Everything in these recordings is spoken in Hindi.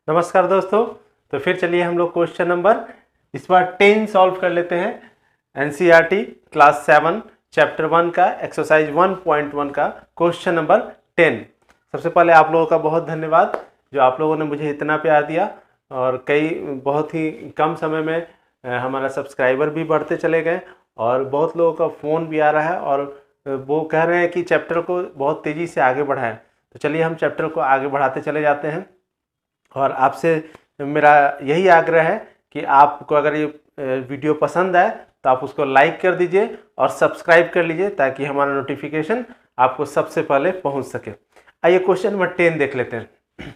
नमस्कार दोस्तों। तो फिर चलिए हम लोग क्वेश्चन नंबर इस बार 10 सॉल्व कर लेते हैं। एनसीईआरटी क्लास 7 चैप्टर 1 का एक्सरसाइज 1.1 का क्वेश्चन नंबर 10। सबसे पहले आप लोगों का बहुत धन्यवाद जो आप लोगों ने मुझे इतना प्यार दिया और बहुत ही कम समय में हमारा सब्सक्राइबर भी बढ़ते चले गए और बहुत लोगों का फ़ोन भी आ रहा है और वो कह रहे हैं कि चैप्टर को बहुत तेज़ी से आगे बढ़ाएं। तो चलिए हम चैप्टर को आगे बढ़ाते चले जाते हैं और आपसे मेरा यही आग्रह है कि आपको अगर ये वीडियो पसंद आए तो आप उसको लाइक कर दीजिए और सब्सक्राइब कर लीजिए ताकि हमारा नोटिफिकेशन आपको सबसे पहले पहुंच सके। आइए क्वेश्चन नंबर 10 देख लेते हैं।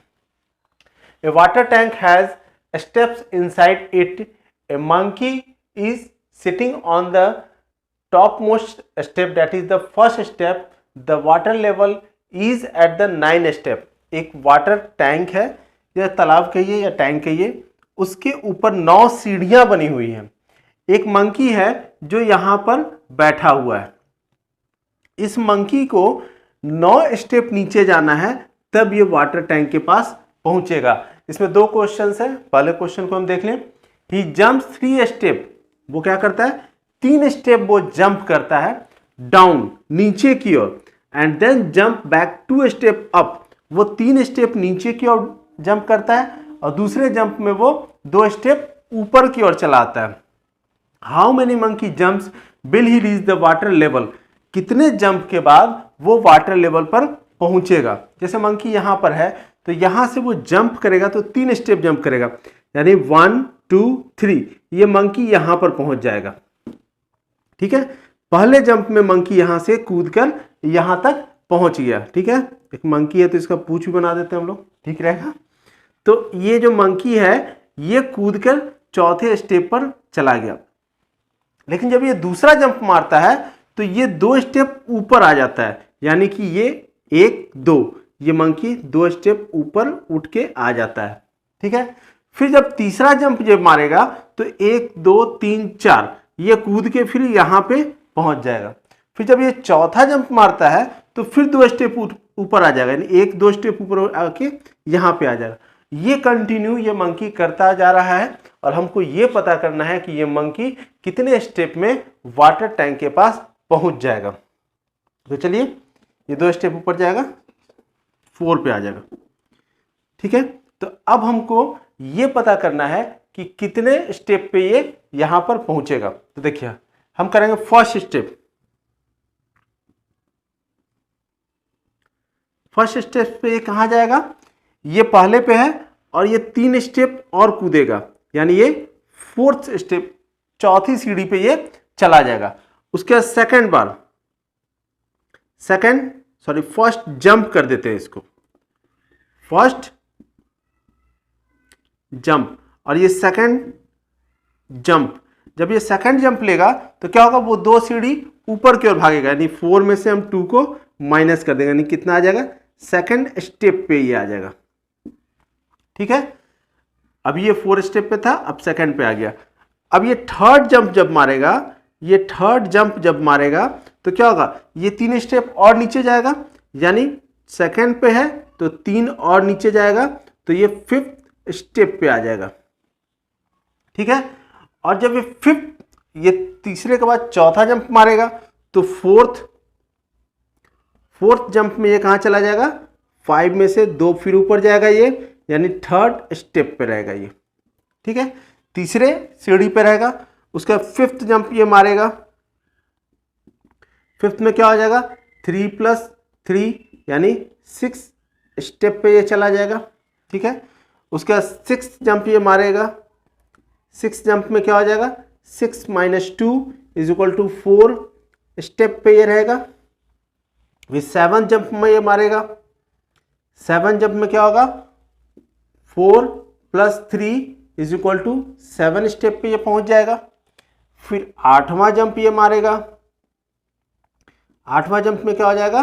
A water tank has steps inside it. A monkey is sitting on the top most step, that is the first step. The water level is at the 9 step. एक वाटर टैंक है या तालाब कहिए या टैंक कहिए, उसके ऊपर 9 सीढ़ियां बनी हुई हैं। एक मंकी है जो यहां पर बैठा हुआ है। इस मंकी को 9 स्टेप नीचे जाना है तब ये वाटर टैंक के पास पहुंचेगा। इसमें 2 क्वेश्चन है। पहले क्वेश्चन को हम देख लें। ही जंप्स 3 स्टेप। वो क्या करता है? 3 स्टेप वो जंप करता है डाउन, नीचे की ओर, and then jump back 2 step up. वो 3 स्टेप नीचे की ओर जंप करता है और दूसरे जंप में वो 2 स्टेप ऊपर की ओर चला आता है। How many monkey jumps will he reach the water level. कितने जंप के बाद वो वाटर लेवल पर पहुंचेगा? जैसे मंकी यहां पर है तो यहां से वो जंप करेगा तो 3 स्टेप जंप करेगा, यानी 1 2 3। ये मंकी यहां पर पहुंच जाएगा। ठीक है, पहले जंप में मंकी यहां से कूदकर यहां तक पहुंच गया। ठीक है, एक मंकी है तो इसका पूंछ भी बना देते हैं हम लोग, ठीक रहेगा। तो ये जो मंकी है ये कूदकर चौथे स्टेप पर चला गया, लेकिन जब ये दूसरा जंप मारता है तो ये 2 स्टेप ऊपर आ जाता है, यानी कि ये 1 2, ये मंकी 2 स्टेप ऊपर उठ के आ जाता है। ठीक है, फिर जब तीसरा जंप जब मारेगा तो 1 2 3 4, ये कूद के फिर यहां पे पहुंच जाएगा। फिर जब ये चौथा जंप मारता है तो फिर 2 स्टेप ऊपर आ जाएगा, यानी 1 2 स्टेप ऊपर आके यहां पे आ जाएगा। ये कंटिन्यू ये मंकी करता जा रहा है और हमको ये पता करना है कि ये मंकी कितने स्टेप में वाटर टैंक के पास पहुंच जाएगा। तो चलिए, ये 2 स्टेप ऊपर जाएगा, 4 पे आ जाएगा। ठीक है, तो अब हमको ये पता करना है कि कितने स्टेप पे ये यहां पर पहुंचेगा। तो देखिए हम करेंगे फर्स्ट स्टेप। फर्स्ट स्टेप पे ये कहां जाएगा? ये पहले पे है और ये 3 स्टेप और कूदेगा, यानी ये 4th स्टेप, चौथी सीढ़ी पे ये चला जाएगा। उसके बाद फर्स्ट जंप कर देते हैं इसको, फर्स्ट जंप, और ये सेकंड जंप। जब ये सेकंड जंप लेगा तो क्या होगा? वो 2 सीढ़ी ऊपर की ओर भागेगा, यानी 4 में से हम 2 को माइनस कर देंगे, यानी कितना आ जाएगा? सेकंड स्टेप पे ये आ जाएगा। ठीक है, अब ये 4 स्टेप पे था, अब सेकंड पे आ गया। अब ये थर्ड जंप जब मारेगा, तो क्या होगा? ये 3 स्टेप और नीचे जाएगा, यानी सेकंड पे है तो 3 और नीचे जाएगा, तो ये 5th स्टेप पे आ जाएगा। ठीक है, और जब ये तीसरे के बाद चौथा जंप मारेगा तो फोर्थ जंप में ये कहां चला जाएगा? 5 में से 2 फिर ऊपर जाएगा ये, यानी 3rd स्टेप पे रहेगा ये। ठीक है, तीसरे सीढ़ी पे रहेगा। उसका 5th जंप ये मारेगा, 5th में क्या हो जाएगा? 3 + 3, यानी 6 स्टेप पे ये चला जाएगा। ठीक है, उसका 6th जंप ये मारेगा, 6 जंप में क्या हो जाएगा? 6 - 2 = 4 स्टेप पे ये रहेगा। फिर 7 जंप में ये मारेगा, 7 जंप में क्या होगा? 4 + 3 = 7 स्टेप पे ये पहुंच जाएगा। फिर 8वां जंप ये मारेगा, 8वां जंप में क्या हो जाएगा?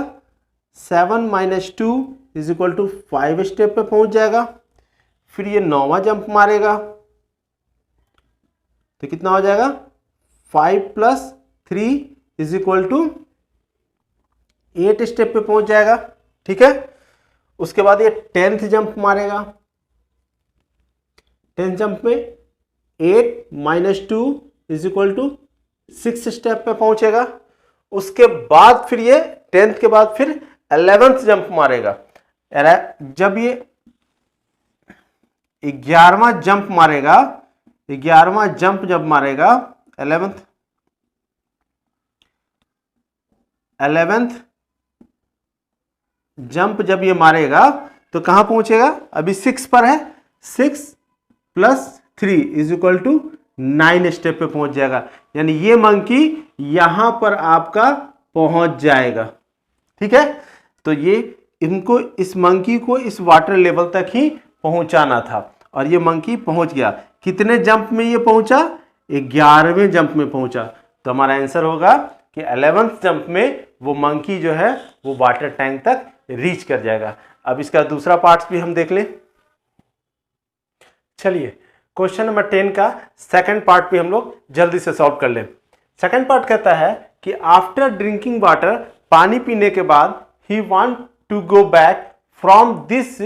7 - 2 = 5 स्टेप पे पहुंच जाएगा। फिर ये 9वां जंप मारेगा तो कितना हो जाएगा? 5 + 3 = 8 स्टेप पे पहुंच जाएगा। ठीक है, उसके बाद ये 10th जंप मारेगा, 10th जंप में 8 - 2 = 6 स्टेप पे पहुंचेगा। उसके बाद फिर ये 10th के बाद फिर 11th जंप मारेगा। जब ये 11वां जंप मारेगा, 11वां जंप जब मारेगा 11th जंप जब ये मारेगा तो कहां पहुंचेगा? अभी 6 पर है, 6 + 3 = 9 स्टेप पे पहुंच जाएगा। यानी ये मंकी यहां पर आपका पहुंच जाएगा। ठीक है, तो ये इनको, इस मंकी को इस वाटर लेवल तक ही पहुंचाना था और ये मंकी पहुंच गया। कितने जंप में ये पहुंचा? 11वें जंप में पहुंचा। तो हमारा आंसर होगा कि 11th जंप में वो मंकी जो है वो वाटर टैंक तक रीच कर जाएगा। अब इसका दूसरा पार्ट भी हम देख लें। चलिए क्वेश्चन नंबर 10 का सेकंड पार्ट भी हम लोग जल्दी से सॉल्व कर लें। सेकंड पार्ट कहता है कि आफ्टर ड्रिंकिंग वाटर, पानी पीने के बाद, he want to go back from this,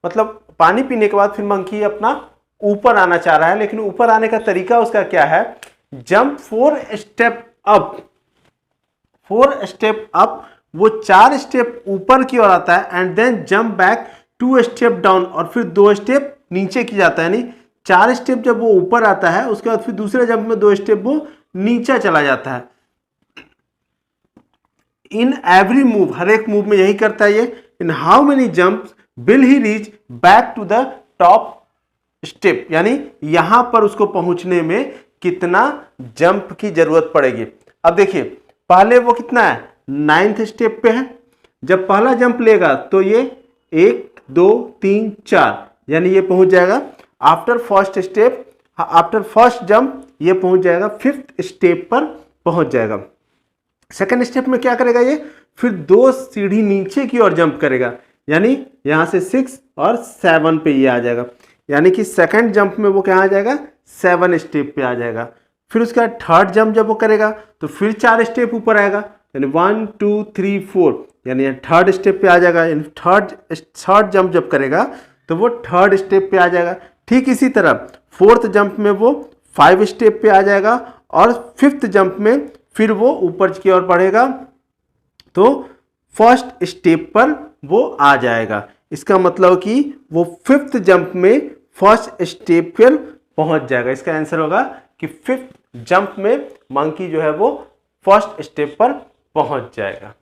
मतलब पानी पीने के बाद फिर मंकी अपना ऊपर आना चाह रहा है, लेकिन ऊपर आने का तरीका उसका क्या है? Jump 4 step up, 4 step up, वो 4 स्टेप ऊपर की ओर आता है and then jump back 2 step down, और फिर 2 स्टेप नीचे की जाता है। यानी 4 स्टेप जब वो ऊपर आता है उसके बाद फिर दूसरे जंप में 2 स्टेप वो नीचे चला जाता है। इन एवरी मूव, हर एक मूव में यही करता है ये। In how many jumps will he reach back to the top step, यानी यहां पर उसको पहुंचने में कितना जंप की जरूरत पड़ेगी। अब देखिए पहले वो कितना है? 9th स्टेप पे है। जब पहला जंप लेगा तो ये 1 2 3 4, यानी ये पहुंच जाएगा after first step, after first jump ये पहुंच जाएगा 5th स्टेप पर पहुंच जाएगा। सेकंड स्टेप में क्या करेगा ये? फिर 2 सीढ़ी नीचे की ओर जंप करेगा, यानी यहां से 6 और 7 पे ये आ जाएगा। यानी कि सेकंड जंप में वो क्या आ जाएगा? 7 स्टेप पे आ जाएगा। फिर उसका थर्ड जंप जब वो करेगा तो फिर 4 स्टेप ऊपर आएगा, यानी 1 2 3 4, यानी थर्ड स्टेप पे आ जाएगा। यानी थर्ड जंप जब करेगा तो वो थर्ड स्टेप पे आ जाएगा। ठीक इसी तरह 4th जंप में वो 5 स्टेप पे आ जाएगा और 5th जंप में फिर वो ऊपर की ओर बढ़ेगा तो फर्स्ट स्टेप पर वो आ जाएगा। इसका मतलब कि वो 5th जंप में फर्स्ट स्टेप पर पहुंच जाएगा। इसका आंसर होगा कि 5th जंप में मंकी जो है वो फर्स्ट स्टेप पर पहुंच जाएगा।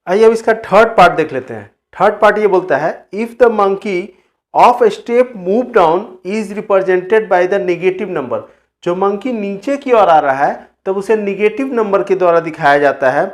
आइए अब इसका थर्ड पार्ट देख लेते हैं। थर्ड पार्ट ये बोलता है if the monkey of step move down is represented by the negative number, जो मंकी नीचे की ओर आ रहा है तब उसे नेगेटिव नंबर के द्वारा दिखाया जाता है।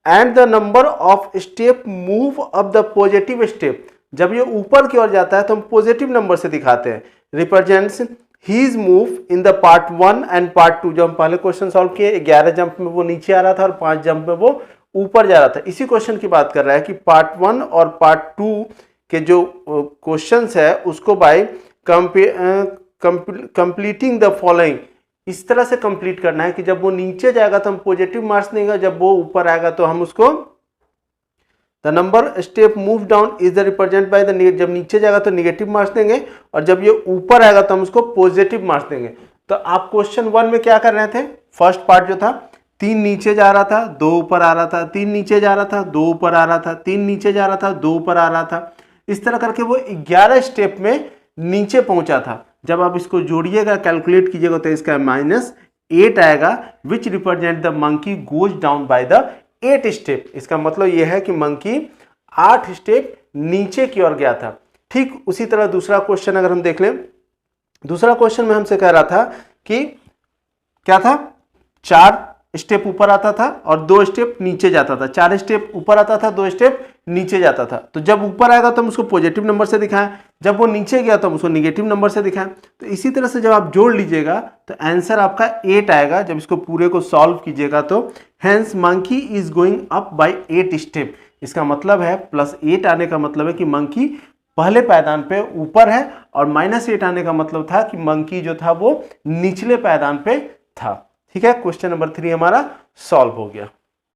And the number of step move up the positive step, जब ये ऊपर की ओर जाता है तो हम पॉजिटिव नंबर से दिखाते हैं। Represents his move in the part 1 and part 2, जो हम पहले क्वेश्चन सॉल्व किए 11 जंप में वो नीचे आ रहा था और 5 जंप में वो ऊपर जा रहा था। इसी क्वेश्चन की बात कर रहा है कि पार्ट 1 और पार्ट 2 के जो क्वेश्चंस है उसको बाय कंप्लीटिंग द फॉलोइंग, इस तरह से कंप्लीट करना है कि जब वो नीचे जाएगा तो हम पॉजिटिव मार्क्स देंगे, जब वो ऊपर आएगा तो हम उसको the number step move down is the represent by the, जब नीचे जाएगा तो निगेटिव मार्क्स देंगे और जब ये ऊपर आएगा तो हम उसको पॉजिटिव मार्क्स देंगे। तो आप क्वेश्चन 1 में क्या कर रहे थे? फर्स्ट पार्ट जो था 3 नीचे जा रहा था 2 ऊपर आ रहा था, 3 नीचे जा रहा था 2 ऊपर आ रहा था, 3 नीचे जा रहा था 2 ऊपर आ रहा था। इस तरह करके वो 11 स्टेप में नीचे पहुंचा था। जब आप इसको जोड़िएगा कैलकुलेट कीजिएगा तो इसका -8 आएगा, which represent the monkey goes down by the 8 step. इसका मतलब यह है कि मंकी 8 स्टेप नीचे की ओर गया था। ठीक उसी तरह दूसरा क्वेश्चन अगर हम देख लें, दूसरा क्वेश्चन में हमसे कह रहा था कि क्या था? 4 स्टेप ऊपर आता था और 2 स्टेप नीचे जाता था। 4 स्टेप ऊपर आता था 2 स्टेप नीचे जाता था। तो जब ऊपर आएगा तो हम उसको पॉजिटिव नंबर से दिखाएं, जब वो नीचे गया तो हम उसको निगेटिव नंबर से दिखाएं। तो इसी तरह से जब आप जोड़ लीजिएगा तो आंसर आपका 8 आएगा। जब इसको पूरे को सॉल्व कीजिएगा तो hence monkey is going up by 8 step. इसका मतलब है +8 आने का मतलब है कि मंकी पहले पायदान पे ऊपर है और -8 आने का मतलब था कि मंकी जो था वो निचले पायदान पे था। ठीक है, क्वेश्चन नंबर 3 हमारा सॉल्व हो गया।